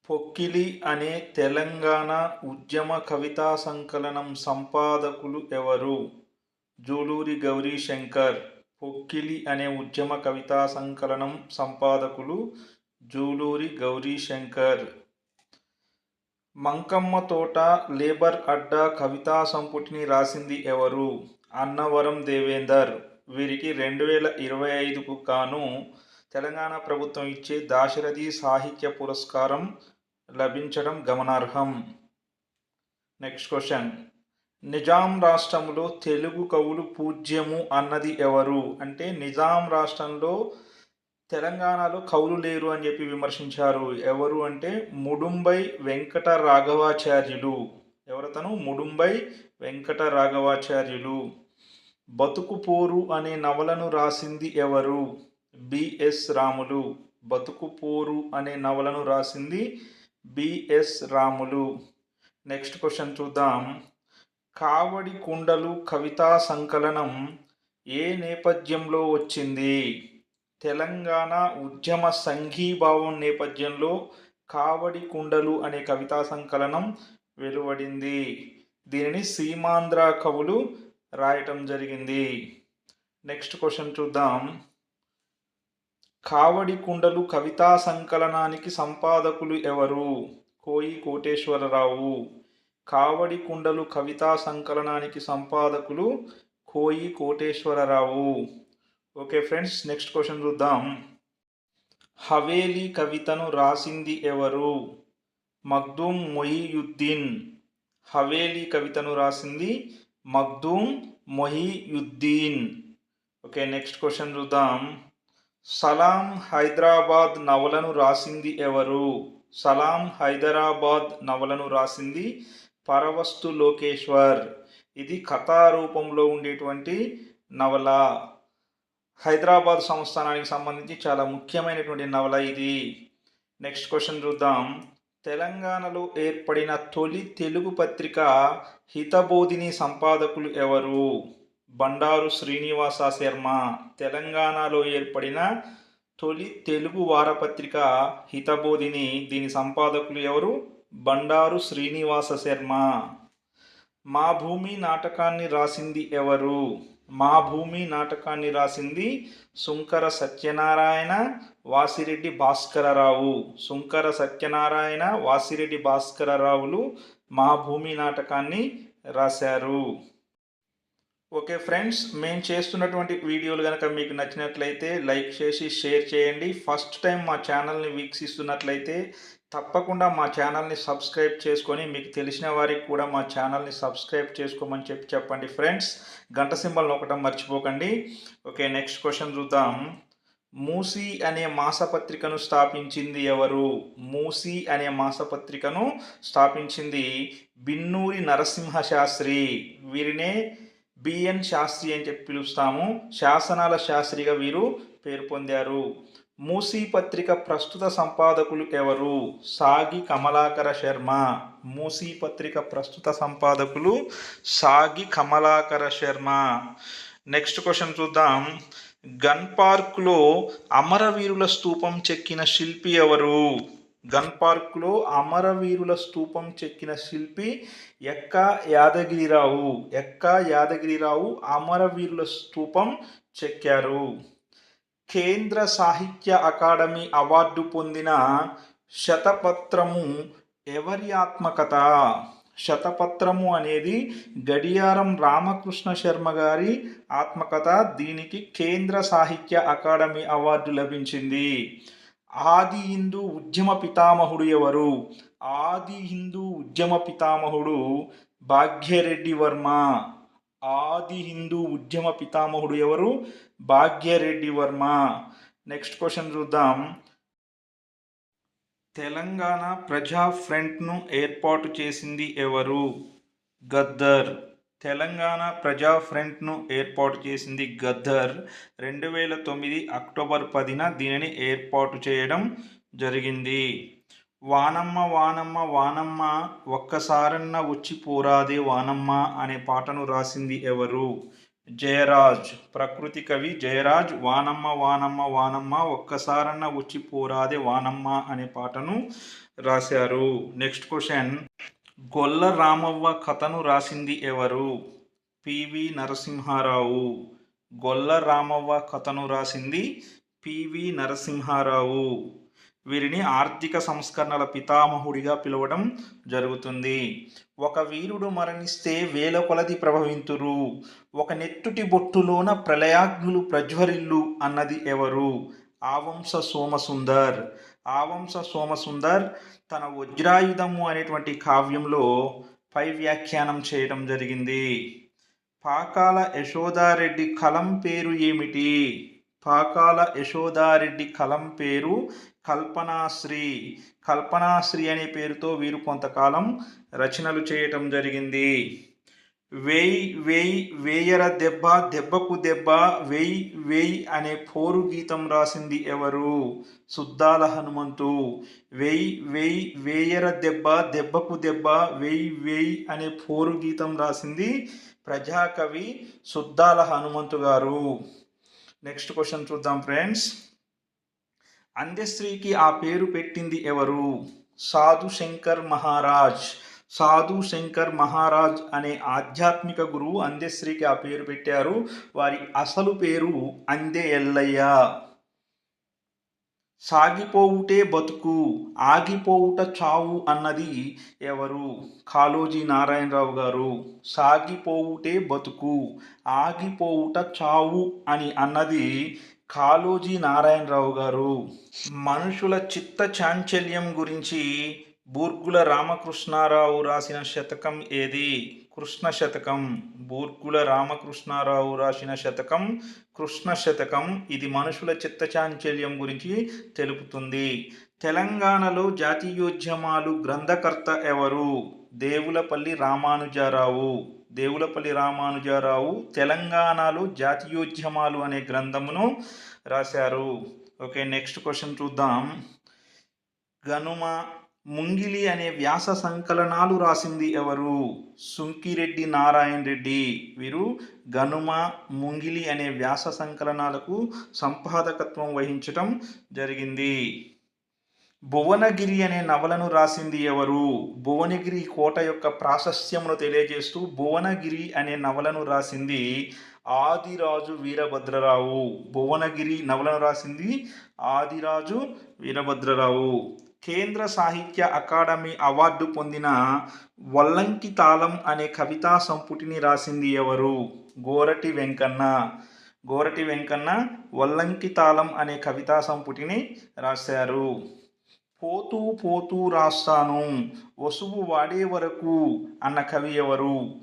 పొక్కిలి అనే తెలంగాణ ఉద్యమ కవితా సంకలనం సంపాదకులు ఎవరు? జూలూరి గౌరీశంకర్. పొక్కిలి అనే ఉద్యమ కవితా సంకలనం సంపాదకులు జూలూరి గౌరీశంకర్. మంకమ్మ తోట లేబర్ అడ్డా కవితా సంపుటిని రాసింది ఎవరు? అన్నవరం దేవేందర్. వీరికి 2025కు గాను తెలంగాణ ప్రభుత్వం ఇచ్చే దాశరథి సాహిత్య పురస్కారం లభించడం గమనార్హం. Next question. నిజాం రాష్ట్రంలో తెలుగు కవులు పూజ్యము అన్నది ఎవరు? అంటే నిజాం రాష్ట్రంలో తెలంగాణలో కవులు లేరు అని చెప్పి విమర్శించారు. ఎవరు అంటే ముడుంబై వెంకట రాఘవాచార్యులు. ఎవరతను? ముడుంబై వెంకట రాఘవాచార్యులు. బతుకు పోరు అనే నవలను రాసింది ఎవరు? బిఎస్ రాములు. బతుకు పోరు అనే నవలను రాసింది బిఎస్ రాములు. నెక్స్ట్ క్వశ్చన్ చూద్దాం. కావడి కుండలు కవితా సంకలనం ఏ నేపథ్యంలో వచ్చింది? తెలంగాణ ఉద్యమ సంఘీభావం నేపథ్యంలో కావడి కుండలు అనే కవితా సంకలనం వెలువడింది. దీనిని సీమాంధ్ర కవులు రాయటం జరిగింది. నెక్స్ట్ క్వశ్చన్ చూద్దాం. కావడి కుండలు కవితా సంకలనానికి సంపాదకులు ఎవరు? కోయి కోటేశ్వరరావు. కావడి కుండలు కవితా సంకలనానికి సంపాదకులు కోయి Koteswararao. Okay friends, next question చూద్దాం. హవేలీ కవితను రాసింది ఎవరు? మగ్దూమ్ మొయియుద్దీన్. హవేలీ కవితను రాసింది మగ్దూమ్ మొయియుద్దీన్. ఓకే, నెక్స్ట్ క్వశ్చన్ చూద్దాం. సలాం హైదరాబాద్ నవలను రాసింది ఎవరు? సలాం హైదరాబాద్ నవలను రాసింది పరవస్తు లోకేశ్వర్. ఇది కథారూపంలో ఉండేటువంటి నవల. హైదరాబాద్ సంస్థానానికి సంబంధించి చాలా ముఖ్యమైనటువంటి నవల ఇది. నెక్స్ట్ క్వశ్చన్ చూద్దాం. తెలంగాణలో ఏర్పడిన తొలి తెలుగు పత్రిక హితబోధిని సంపాదకులు ఎవరు? బండారు శ్రీనివాస శర్మ. తెలంగాణలో ఏర్పడిన తొలి తెలుగు వారపత్రిక హితబోధిని. దీని సంపాదకులు ఎవరు? బండారు శ్రీనివాస శర్మ. మా భూమి నాటకాన్ని రాసింది ఎవరు? మా భూమి నాటకాన్ని రాసింది సుంకర సత్యనారాయణ, వాసిరెడ్డి భాస్కరరావు. సుంకర సత్యనారాయణ, వాసిరెడ్డి భాస్కరరావులు మా భూమి నాటకాన్ని రాశారు. ఓకే ఫ్రెండ్స్, మేము చేస్తున్నటువంటి వీడియోలు కనుక మీకు నచ్చినట్లయితే లైక్ చేసి షేర్ చేయండి. ఫస్ట్ టైం మా ఛానల్ని వీక్షిస్తున్నట్లయితే తప్పకుండా మా ఛానల్ని సబ్స్క్రైబ్ చేసుకొని మీకు తెలిసిన వారికి కూడా మా ఛానల్ని సబ్స్క్రైబ్ చేసుకోమని చెప్పండి ఫ్రెండ్స్. గంట సింబల్ నొక్కడం మర్చిపోకండి. ఓకే, నెక్స్ట్ క్వశ్చన్ చూద్దాం. మూసీ అనే మాసపత్రికను స్థాపించింది ఎవరు? మూసీ అనే మాసపత్రికను స్థాపించింది బిన్నూరి నరసింహ శాస్త్రి. వీరినే బిఎన్ శాస్త్రి అని చెప్పి పిలుస్తాము. శాసనాల శాస్త్రిగా వీరు పేరు పొందారు. మూసీ పత్రిక ప్రస్తుత సంపాదకులు ఎవరు? సాగి కమలాకర శర్మ. మూసీ పత్రిక ప్రస్తుత సంపాదకులు సాగి కమలాకర శర్మ. నెక్స్ట్ క్వశ్చన్ చూద్దాం. గన్ పార్క్లో అమరవీరుల స్తూపం చెక్కిన శిల్పి ఎవరు? గన్ పార్క్లో అమరవీరుల స్తూపం చెక్కిన శిల్పి ఎక్క యాదగిరిరావు. ఎక్క యాదగిరిరావు అమరవీరుల స్తూపం చెక్కారు. కేంద్ర సాహిత్య అకాడమీ అవార్డు పొందిన శతపత్రము ఎవరి ఆత్మకథ? శతపత్రము అనేది గడియారం రామకృష్ణ శర్మ గారి ఆత్మకథ. దీనికి కేంద్ర సాహిత్య అకాడమీ అవార్డు లభించింది. ఆది హిందూ ఉద్యమ పితామహుడు ఎవరు? ఆది హిందూ ఉద్యమ పితామహుడు భాగ్యరెడ్డి వర్మ. ఆది హిందూ ఉద్యమ పితామహుడు ఎవరు? భాగ్యరెడ్డి వర్మ. నెక్స్ట్ క్వశ్చన్ చూద్దాం. తెలంగాణ ప్రజా ఫ్రంట్ను ఏర్పాటు చేసింది ఎవరు? గద్దర్. తెలంగాణ ప్రజా ఫ్రంట్ను ఏర్పాటు చేసింది గద్దర్. 2009 అక్టోబర్ 10న దీనిని ఏర్పాటు చేయడం జరిగింది. వానమ్మ వానమ్మ వానమ్మ ఒక్కసారన్న వచ్చి పోరాదే వానమ్మ అనే పాటను రాసింది ఎవరు? జయరాజ్. ప్రకృతి కవి జయరాజ్ వానమ్మ వానమ్మ వానమ్మ ఒక్కసారన్న వచ్చి పోరాదే వానమ్మ అనే పాటను రాశారు. నెక్స్ట్ క్వశ్చన్, గొల్ల రామవ్వ కథను రాసింది ఎవరు? పివి నరసింహారావు. గొల్ల రామవ్వ కథను రాసింది పివి నరసింహారావు. వీరిని ఆర్థిక సంస్కరణల పితామహుడిగా పిలవడం జరుగుతుంది. ఒక వీరుడు మరణిస్తే వేల కొలది ప్రభవింతురు, ఒక నెత్తుటి బొట్టులోన ప్రళయాగ్నులు ప్రజ్వరిల్లు అన్నది ఎవరు? ఆవంశ సోమసుందర్. ఆవంశ సోమసుందర్ తన వజ్రాయుధము అనేటువంటి కావ్యంలో పై వ్యాఖ్యానం చేయడం జరిగింది. పాకాల యశోదారెడ్డి కలం పేరు ఏమిటి? పాకాల యశోదారెడ్డి కలం పేరు కల్పనాశ్రీ. కల్పనాశ్రీ అనే పేరుతో వీరు కొంతకాలం రచనలు చేయటం జరిగింది. వేయి వేయి వేయర దెబ్బ దెబ్బకు దెబ్బ వేయి వేయి అనే పోరు గీతం రాసింది ఎవరు? సుద్దాల హనుమంతు. వేయి వేయి వేయర దెబ్బ దెబ్బకు దెబ్బ వేయి వేయి అనే పోరు గీతం రాసింది ప్రజాకవి సుద్దాల హనుమంతు గారు. నెక్స్ట్ క్వశ్చన్ చూద్దాం ఫ్రెండ్స్. అందశ్రీకి ఆ పేరు పెట్టింది ఎవరు? సాధు శంకర్ మహారాజ్. సాధు శంకర్ మహారాజ్ అనే ఆధ్యాత్మిక గురువు అందశ్రీకి ఆ పేరు పెట్టారు. వారి అసలు పేరు అందే ఎల్లయ్య. సాగిపోవుటే బతుకు ఆగిపోవుట చావు అన్నది ఎవరు? కాళోజీ నారాయణరావు గారు. సాగిపోవుటే బతుకు ఆగిపోవుట చావు అని అన్నది కాళోజీ నారాయణరావు గారు. మనుషుల చిత్త చాంచల్యం గురించి బూర్గుల రామకృష్ణారావు రాసిన శతకం ఏది? కృష్ణ శతకం. బూర్గుల రామకృష్ణారావు రాసిన శతకం కృష్ణ శతకం. ఇది మనుషుల చిత్తచాంచల్యం గురించి తెలుపుతుంది. తెలంగాణలో జాతీయోద్యమాలు గ్రంథకర్త ఎవరు? దేవులపల్లి రామానుజారావు. దేవులపల్లి రామానుజారావు తెలంగాణలో జాతీయోద్యమాలు అనే గ్రంథమును రాశారు. ఓకే, నెక్స్ట్ క్వశ్చన్ చూద్దాం. గనుమ ముంగిలి అనే వ్యాస సంకలనాలు రాసింది ఎవరు? సుంకిరెడ్డి నారాయణ రెడ్డి. వీరు గనుమ ముంగిలి అనే వ్యాస సంకలనాలకు సంపాదకత్వం వహించటం జరిగింది. భువనగిరి అనే నవలను రాసింది ఎవరు? భువనగిరి కోట యొక్క ప్రాశస్త్యమును తెలియజేస్తూ భువనగిరి అనే నవలను రాసింది ఆదిరాజు వీరభద్రరావు. భువనగిరి నవలను రాసింది ఆదిరాజు వీరభద్రరావు. కేంద్ర సాహిత్య అకాడమీ అవార్డు పొందిన వల్లంకి తాళం అనే కవితా సంపుటిని రాసింది ఎవరు? గోరటి వెంకన్న. గోరటి వెంకన్న వల్లంకి తాళం అనే కవితా సంపుటిని రాశారు. పోతూ పోతూ రాస్తాను వసువు వాడే వరకు అన్న కవి ఎవరు?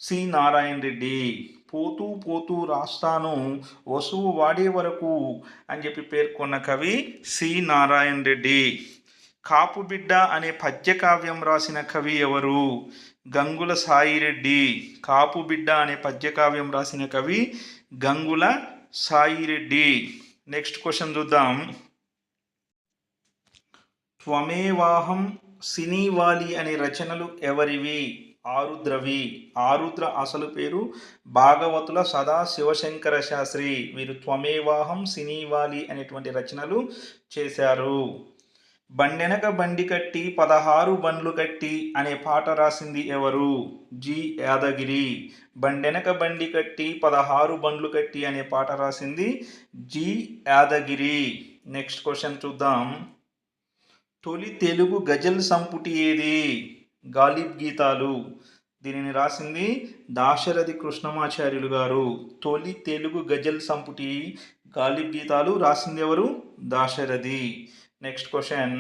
సి నారాయణ రెడ్డి. పోతూ పోతూ రాస్తాను వసువు వాడే వరకు అని చెప్పి పేర్కొన్న కవి సి నారాయణ రెడ్డి. కాపుబిడ్డ అనే పద్యకావ్యం రాసిన కవి ఎవరు? గంగుల సాయిరెడ్డి. కాపుబిడ్డ అనే పద్యకావ్యం రాసిన కవి గంగుల సాయిరెడ్డి. నెక్స్ట్ క్వశ్చన్ చూద్దాం. త్వమేవాహం సినీవాలి అనే రచనలు ఎవరివి? ఆరుద్రవి. ఆరుద్ర అసలు పేరు భాగవతుల సదా శివశంకర శాస్త్రి. వీరు త్వమేవాహం సినీవాలి అనేటువంటి రచనలు చేశారు. బండెనక బండి కట్టి 16 బండ్లు కట్టి అనే పాట రాసింది ఎవరు? జి యాదగిరి. బండెనక బండి కట్టి 16 బండ్లు కట్టి అనే పాట రాసింది జి యాదగిరి. నెక్స్ట్ క్వశ్చన్ చూద్దాం. తొలి తెలుగు గజల్ సంపుటి ఏది? గాలిబ్ గీతాలు. దీనిని రాసింది దాశరథి కృష్ణమాచార్యులు గారు. తొలి తెలుగు గజల్ సంపుటి గాలిబ్ గీతాలు రాసింది ఎవరు? దాశరథి. Next question.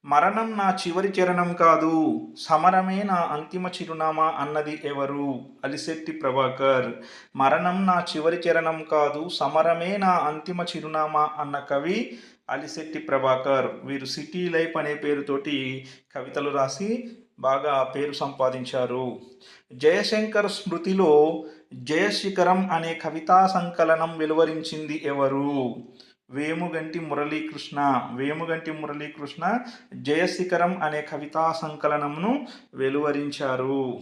మరణం నా చివరి చరణం కాదు సమరమే నా అంతిమ చిరునామా అన్నది ఎవరు? అలిశెట్టి ప్రభాకర్. మరణం నా చివరి చరణం కాదు సమరమే నా అంతిమ చిరునామా అన్న కవి అలిశెట్టి ప్రభాకర్. వీరు సిటీ లైఫ్ అనే పేరుతోటి కవితలు రాసి బాగా పేరు సంపాదించారు. జయశంకర్ స్మృతిలో జయశిఖరం అనే కవితా సంకలనం వెలువరించింది ఎవరు? వేముగంటి మురళీకృష్ణ. వేముగంటి మురళీకృష్ణ జయశిఖరం అనే కవితా సంకలనంను వెలువరించారు.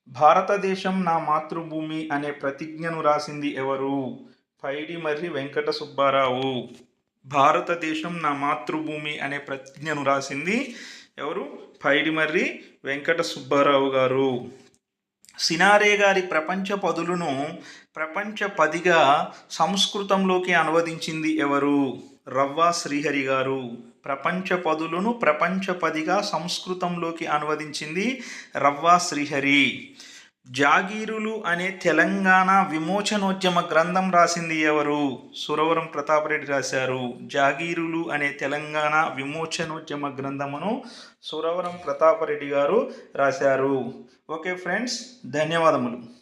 భారతదేశం నా మాతృభూమి అనే ప్రతిజ్ఞను రాసింది ఎవరు? పైడిమర్రి వెంకట సుబ్బారావు. భారతదేశం నా మాతృభూమి అనే ప్రతిజ్ఞను రాసింది ఎవరు? పైడిమర్రి వెంకట సుబ్బారావు గారు. సినారే గారి ప్రపంచ పదులను ప్రపంచ పదిగా సంస్కృతంలోకి అనువదించింది ఎవరు? రవ్వ శ్రీహరి గారు. ప్రపంచ పదులను ప్రపంచ పదిగా సంస్కృతంలోకి అనువదించింది రవ్వ శ్రీహరి. జాగీరులు అనే తెలంగాణ విమోచనోద్యమ గ్రంథం రాసింది ఎవరు? సురవరం ప్రతాపరెడ్డి రాశారు. జాగీరులు అనే తెలంగాణ విమోచనోద్యమ గ్రంథమును సురవరం ప్రతాపరెడ్డి గారు రాశారు. ఓకే ఫ్రెండ్స్, ధన్యవాదములు.